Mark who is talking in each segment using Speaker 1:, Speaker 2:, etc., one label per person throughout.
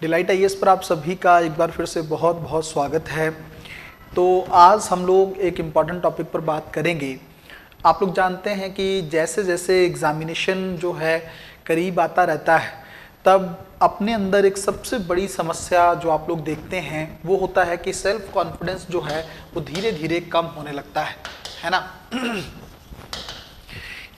Speaker 1: Delight IAS पर आप सभी का एक बार फिर से बहुत बहुत स्वागत है। तो आज हम लोग एक इम्पॉर्टेंट टॉपिक पर बात करेंगे। आप लोग जानते हैं कि जैसे जैसे एग्ज़ामिनेशन जो है करीब आता रहता है, तब अपने अंदर एक सबसे बड़ी समस्या जो आप लोग देखते हैं वो होता है कि सेल्फ कॉन्फिडेंस जो है वो धीरे धीरे कम होने लगता है ना।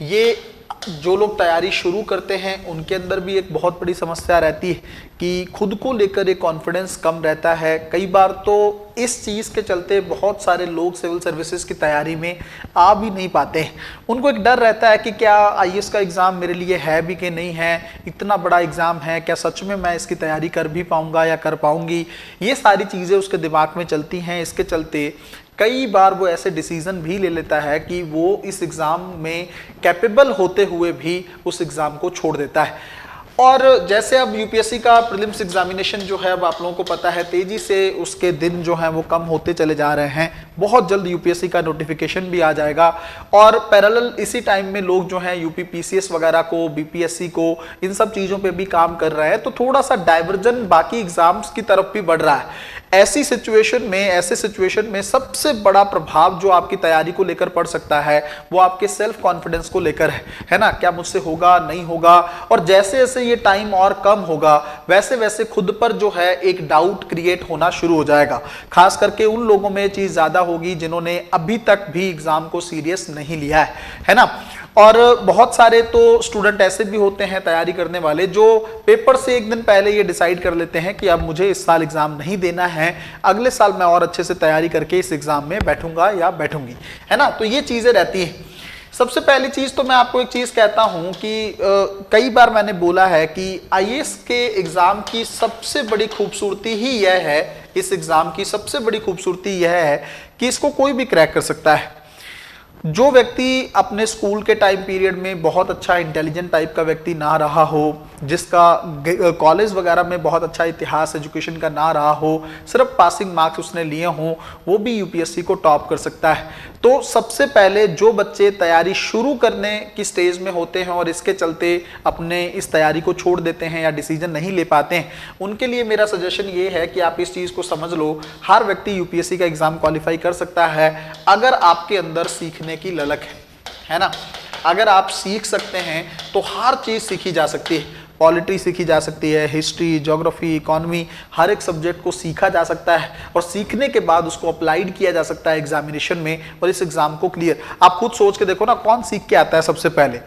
Speaker 1: ये जो लोग तैयारी शुरू करते हैं उनके अंदर भी एक बहुत बड़ी समस्या रहती है कि खुद को लेकर एक कॉन्फिडेंस कम रहता है। कई बार तो इस चीज़ के चलते बहुत सारे लोग सिविल सर्विसेज की तैयारी में आ भी नहीं पाते हैं। उनको एक डर रहता है कि क्या आईएएस का एग्ज़ाम मेरे लिए है भी कि नहीं है, इतना बड़ा एग्ज़ाम है, क्या सच में मैं इसकी तैयारी कर भी पाऊँगा या कर पाऊँगी। ये सारी चीज़ें उसके दिमाग में चलती हैं। इसके चलते कई बार वो ऐसे डिसीजन भी ले लेता है कि वो इस एग्ज़ाम में कैपेबल होते हुए भी उस एग्ज़ाम को छोड़ देता है। और जैसे अब यूपीएससी का प्रीलिम्स एग्जामिनेशन जो है अब आप लोगों को पता है तेज़ी से उसके दिन जो हैं वो कम होते चले जा रहे हैं। बहुत जल्द यूपीएससी का नोटिफिकेशन भी आ जाएगा और पैरेलल इसी टाइम में लोग जो हैं यूपी पीसीएस वगैरह को, बीपीएससी को, इन सब चीज़ों पे भी काम कर रहे हैं। तो थोड़ा सा डाइवर्जन बाकी एग्जाम्स की तरफ भी बढ़ रहा है। ऐसे सिचुएशन में सबसे बड़ा प्रभाव जो आपकी तैयारी को लेकर पड़ सकता है वो आपके सेल्फ कॉन्फिडेंस को लेकर है ना। क्या मुझसे होगा, नहीं होगा। और जैसे जैसे ये टाइम और कम होगा वैसे वैसे खुद पर जो है एक डाउट क्रिएट होना शुरू हो जाएगा। खास करके उन लोगों में चीज ज्यादा होगी जिन्होंने अभी तक भी एग्जाम को सीरियस नहीं लिया है ना। और बहुत सारे तो स्टूडेंट ऐसे भी होते हैं तैयारी करने वाले जो पेपर से एक दिन पहले ये डिसाइड कर लेते हैं कि अब मुझे इस साल एग्जाम नहीं देना है, अगले साल मैं और अच्छे से तैयारी करके इस एग्जाम में बैठूंगा या बैठूंगी, है ना। तो ये चीजें रहती हैं। सबसे पहली चीज तो मैं आपको एक चीज कहता हूं कि कई बार मैंने बोला है कि आईएएस के एग्जाम की सबसे बड़ी खूबसूरती ही यह है, इस एग्जाम की सबसे बड़ी खूबसूरती यह है कि इसको कोई भी क्रैक कर सकता है। जो व्यक्ति अपने स्कूल के टाइम पीरियड में बहुत अच्छा इंटेलिजेंट टाइप का व्यक्ति ना रहा हो, जिसका कॉलेज वगैरह में बहुत अच्छा इतिहास एजुकेशन का ना रहा हो, सिर्फ पासिंग मार्क्स उसने लिए हों, वो भी यूपीएससी को टॉप कर सकता है। तो सबसे पहले जो बच्चे तैयारी शुरू करने की स्टेज में होते हैं और इसके चलते अपने इस तैयारी को छोड़ देते हैं या डिसीजन नहीं ले पाते हैं, उनके लिए मेरा सजेशन ये है कि आप इस चीज़ को समझ लो, हर व्यक्ति यूपीएससी का एग्ज़ाम क्वालिफाई कर सकता है अगर आपके अंदर सीखने की ललक है ना। अगर आप सीख सकते हैं तो हर चीज़ सीखी जा सकती है। पॉलिटी सीखी जा सकती है, हिस्ट्री, ज्योग्राफी, इकोनॉमी, हर एक सब्जेक्ट को सीखा जा सकता है और सीखने के बाद उसको अप्लाइड किया जा सकता है एग्जामिनेशन में और इस एग्जाम को क्लियर। आप खुद सोच के देखो ना, कौन सीख के आता है सबसे पहले।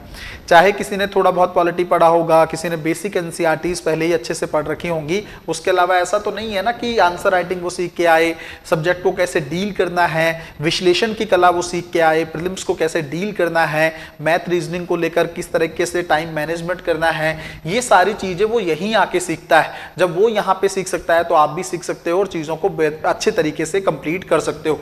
Speaker 1: चाहे किसी ने थोड़ा बहुत पॉलिटी पढ़ा होगा, किसी ने बेसिक एनसीईआरटीज पहले ही अच्छे से पढ़ रखी होंगी, उसके अलावा ऐसा तो नहीं है ना कि आंसर राइटिंग वो सीख के आए, सब्जेक्ट को कैसे डील करना है, विश्लेषण की कला वो सीख के आए, प्रीलिम्स को कैसे डील करना है, मैथ रीजनिंग को लेकर किस तरीके से टाइम मैनेजमेंट करना है, ये सारी चीजें वो यहीं आके सीखता है। जब वो यहाँ पे सीख सकता है तो आप भी सीख सकते हो और चीजों को अच्छे तरीके से कंप्लीट कर सकते हो।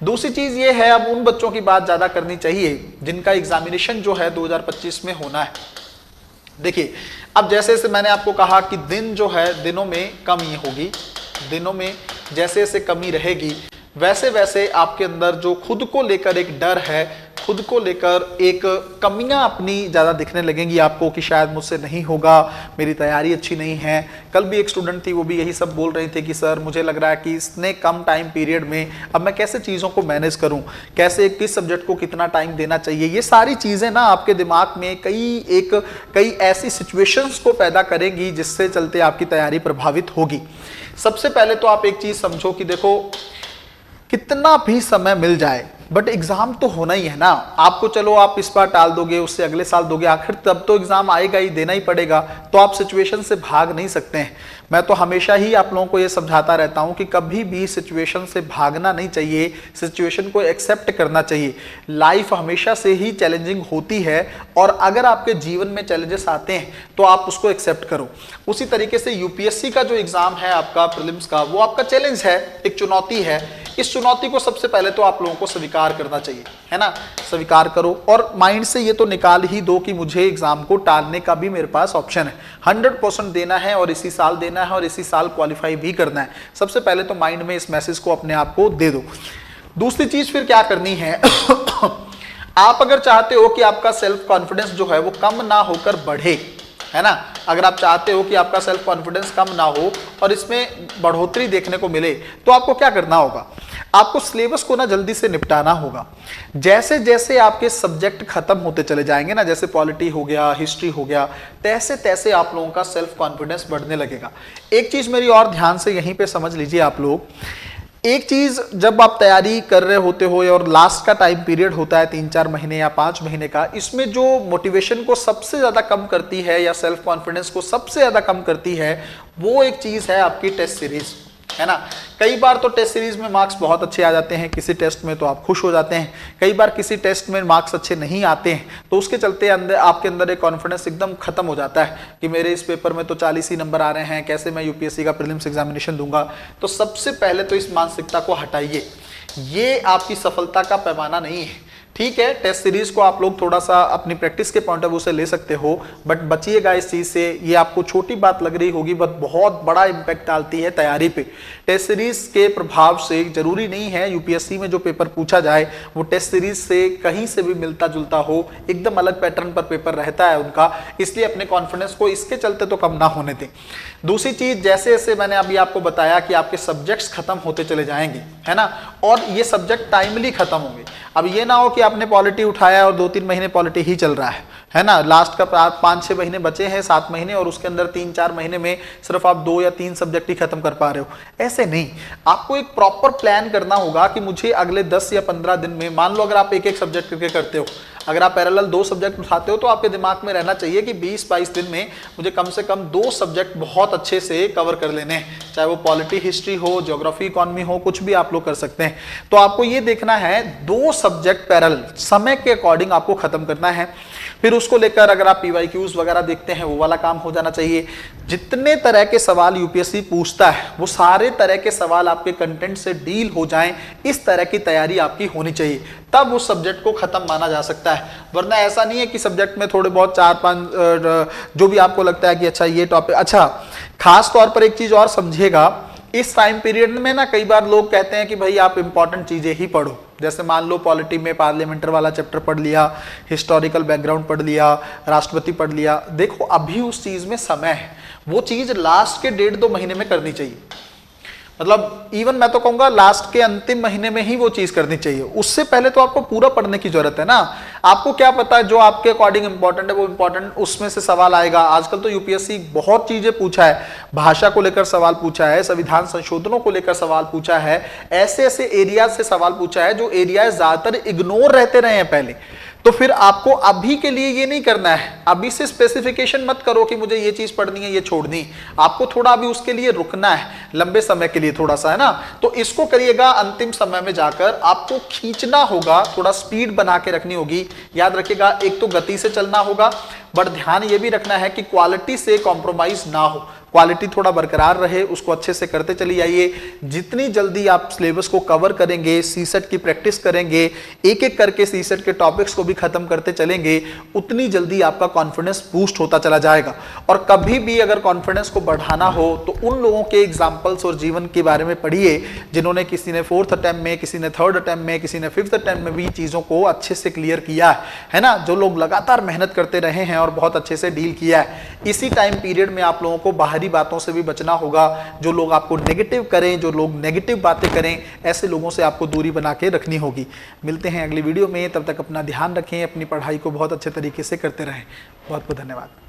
Speaker 1: दूसरी चीज ये है, अब उन बच्चों की बात ज्यादा करनी चाहिए जिनका एग्जामिनेशन जो है 2025 में होना है। देखिए, अब जैसे जैसे मैंने आपको कहा कि दिन जो है दिनों में कमी होगी, दिनों में जैसे जैसे कमी रहेगी वैसे वैसे आपके अंदर जो खुद को लेकर एक डर है, खुद को लेकर एक कमियां अपनी ज़्यादा दिखने लगेंगी आपको कि शायद मुझसे नहीं होगा, मेरी तैयारी अच्छी नहीं है। कल भी एक स्टूडेंट थी, वो भी यही सब बोल रही थी कि सर मुझे लग रहा है कि इतने कम टाइम पीरियड में अब मैं कैसे चीज़ों को मैनेज करूं, कैसे किस सब्जेक्ट को कितना टाइम देना चाहिए। ये सारी चीज़ें ना आपके दिमाग में कई ऐसी सिचुएशंस को पैदा करेंगी जिससे चलते आपकी तैयारी प्रभावित होगी। सबसे पहले तो आप एक चीज़ समझो कि देखो, कितना भी समय मिल जाए बट एग्जाम तो होना ही है ना। आपको चलो आप इस बार टाल दोगे, उससे अगले साल दोगे, आखिर तब तो एग्जाम आएगा ही, देना ही पड़ेगा। तो आप सिचुएशन से भाग नहीं सकते हैं। मैं तो हमेशा ही आप लोगों को ये समझाता रहता हूं कि कभी भी सिचुएशन से भागना नहीं चाहिए, सिचुएशन को एक्सेप्ट करना चाहिए। लाइफ हमेशा से ही चैलेंजिंग होती है और अगर आपके जीवन में चैलेंजेस आते हैं तो आप उसको एक्सेप्ट करो। उसी तरीके से यूपीएससी का जो एग्जाम है आपका प्रीलिम्स का, वो आपका चैलेंज है, एक चुनौती है। इस चुनौती को सबसे पहले तो आप लोगों को स्वीकार करना चाहिए, है ना। स्वीकार करो और माइंड से ये तो निकाल ही दो कि मुझे एग्जाम को टालने का भी मेरे पास ऑप्शन है। 100% देना है और इसी साल देना है और इसी साल क्वालिफाई भी करना है। सबसे पहले तो माइंड में इस मैसेज को अपने आप को दे दो। दूसरी चीज फिर क्या करनी है आप अगर चाहते हो कि आपका सेल्फ कॉन्फिडेंस जो है वो कम ना होकर बढ़े, है ना, अगर आप चाहते हो कि आपका सेल्फ कॉन्फिडेंस कम ना हो और इसमें बढ़ोतरी देखने को मिले, तो आपको क्या करना होगा, आपको सिलेबस को ना जल्दी से निपटाना होगा। जैसे जैसे आपके सब्जेक्ट खत्म होते चले जाएंगे ना, जैसे पॉलिटी हो गया, हिस्ट्री हो गया, तैसे तैसे आप लोगों का सेल्फ कॉन्फिडेंस बढ़ने लगेगा। एक चीज मेरी और ध्यान से यहीं पे समझ लीजिए आप लोग, एक चीज जब आप तैयारी कर रहे होते हो और लास्ट का टाइम पीरियड होता है 3-4 महीने या 5 महीने का, इसमें जो मोटिवेशन को सबसे ज्यादा कम करती है या सेल्फ कॉन्फिडेंस को सबसे ज्यादा कम करती है, वो एक चीज है आपकी टेस्ट सीरीज, है ना। कई बार तो टेस्ट सीरीज में मार्क्स बहुत अच्छे आ जाते हैं, किसी टेस्ट में तो आप खुश हो जाते हैं, कई बार किसी टेस्ट में मार्क्स अच्छे नहीं आते हैं, तो उसके चलते अंदर आपके अंदर एक कॉन्फिडेंस एकदम खत्म हो जाता है कि मेरे इस पेपर में तो 40 ही नंबर आ रहे हैं, कैसे मैं यूपीएससी का प्रीलिम्स एग्जामिनेशन दूंगा। तो सबसे पहले तो इस मानसिकता को हटाइए, ये आपकी सफलता का पैमाना नहीं है। ठीक है, टेस्ट सीरीज को आप लोग थोड़ा सा अपनी प्रैक्टिस के पॉइंट ऑफ व्यू से ले सकते हो, बट बचिएगा इस चीज से। ये आपको छोटी बात लग रही होगी, बट बहुत बड़ा इंपैक्ट डालती है तैयारी पे। टेस्ट सीरीज के प्रभाव से जरूरी नहीं है यूपीएससी में जो पेपर पूछा जाए वो टेस्ट सीरीज से कहीं से भी मिलता जुलता हो, एकदम अलग पैटर्न पर पेपर रहता है उनका, इसलिए अपने कॉन्फिडेंस को इसके चलते तो कम ना होने दें। दूसरी चीज, जैसे जैसे मैंने अभी आपको बताया कि आपके सब्जेक्ट्स खत्म होते चले जाएंगे, है ना, और ये सब्जेक्ट टाइमली खत्म होंगे। अब ये ना हो कि आपने पॉलिटी उठाया और 2-3 महीने पॉलिटी ही चल रहा है ना, लास्ट का 5-6 महीने बचे हैं, 7 महीने, और उसके अंदर 3-4 महीने में सिर्फ आप 2 या 3 सब्जेक्ट ही खत्म कर पा रहे हो। ऐसे नहीं, आपको एक प्रॉपर प्लान करना होगा कि मुझे अगले 10 या 15 दिन में, मान लो अगर आप एक सब्जेक्ट करके करते हो, अगर आप पैरेलल 2 सब्जेक्ट उठाते हो, तो आपके दिमाग में रहना चाहिए कि 20-22 दिन में मुझे कम से कम 2 सब्जेक्ट बहुत अच्छे से कवर कर लेने हैं, चाहे वो पॉलिटी, हिस्ट्री हो, ज्योग्राफी, इकोनॉमी हो, कुछ भी आप लोग कर सकते हैं। तो आपको ये देखना है 2 सब्जेक्ट पैरेलल समय के अकॉर्डिंग आपको खत्म करना है। फिर उसको लेकर अगर आप पीवाईक्यूज वगैरह देखते हैं, वो वाला काम हो जाना चाहिए। जितने तरह के सवाल यूपीएससी पूछता है, वो सारे तरह के सवाल आपके कंटेंट से डील हो जाएं, इस तरह की तैयारी आपकी होनी चाहिए, तब उस सब्जेक्ट को खत्म माना जा सकता है। वरना ऐसा नहीं है कि सब्जेक्ट में थोड़े बहुत 4-5 जो भी आपको लगता है कि अच्छा ये टॉपिक, अच्छा खास तौर पर एक चीज और समझिएगा, इस टाइम पीरियड में ना कई बार लोग कहते हैं कि भाई आप इंपॉर्टेंट चीजें ही पढ़ो। जैसे मान लो पॉलिटी में पार्लियामेंटर वाला चैप्टर पढ़ लिया, हिस्टोरिकल बैकग्राउंड पढ़ लिया, राष्ट्रपति पढ़ लिया। देखो अभी उस चीज में समय है, वो चीज लास्ट के 1.5-2 महीने में करनी चाहिए। मतलब इवन मैं तो कहूंगा लास्ट के अंतिम महीने में ही वो चीज करनी चाहिए, उससे पहले तो आपको पूरा पढ़ने की जरूरत है ना। आपको क्या पता है जो आपके अकॉर्डिंग इंपॉर्टेंट है वो इंपॉर्टेंट उसमें से सवाल आएगा। आजकल तो यूपीएससी बहुत चीजें पूछा है, भाषा को लेकर सवाल पूछा है, संविधान संशोधनों को लेकर सवाल पूछा है, ऐसे ऐसे एरिया से सवाल पूछा है जो एरिया ज्यादातर इग्नोर रहते रहे हैं पहले। तो फिर आपको अभी के लिए ये नहीं करना है, अभी से स्पेसिफिकेशन मत करो कि मुझे ये चीज पढ़नी है, ये छोड़नी। आपको थोड़ा अभी उसके लिए रुकना है, लंबे समय के लिए थोड़ा सा, है ना। तो इसको करिएगा, अंतिम समय में जाकर आपको खींचना होगा, थोड़ा स्पीड बना के रखनी होगी। याद रखिएगा, एक तो गति से चलना होगा, बट ध्यान ये भी रखना है कि क्वालिटी से कॉम्प्रोमाइज ना हो, क्वालिटी थोड़ा बरकरार रहे, उसको अच्छे से करते चली आइए। जितनी जल्दी आप सिलेबस को कवर करेंगे, सीसेट की प्रैक्टिस करेंगे, एक एक करके सीसेट के टॉपिक्स को भी खत्म करते चलेंगे, उतनी जल्दी आपका कॉन्फिडेंस बूस्ट होता चला जाएगा। और कभी भी अगर कॉन्फिडेंस को बढ़ाना हो तो उन लोगों के एग्जाम्पल्स और जीवन के बारे में पढ़िए जिन्होंने, किसी ने 4th अटेम्प्ट में, किसी ने 3rd अटेम्प्ट में, किसी ने 5th अटेम्प्ट में भी चीजों को अच्छे से क्लियर किया है ना। जो लोग लगातार मेहनत करते रहे हैं और बहुत अच्छे से डील किया है। इसी टाइम पीरियड में आप लोगों को बाहरी बातों से भी बचना होगा। जो लोग आपको नेगेटिव करें, जो लोग नेगेटिव बातें करें, ऐसे लोगों से आपको दूरी बना के रखनी होगी। मिलते हैं अगली वीडियो में, तब तक अपना ध्यान रखें, अपनी पढ़ाई को बहुत अच्छे तरीके से करते रहें। बहुत बहुत धन्यवाद।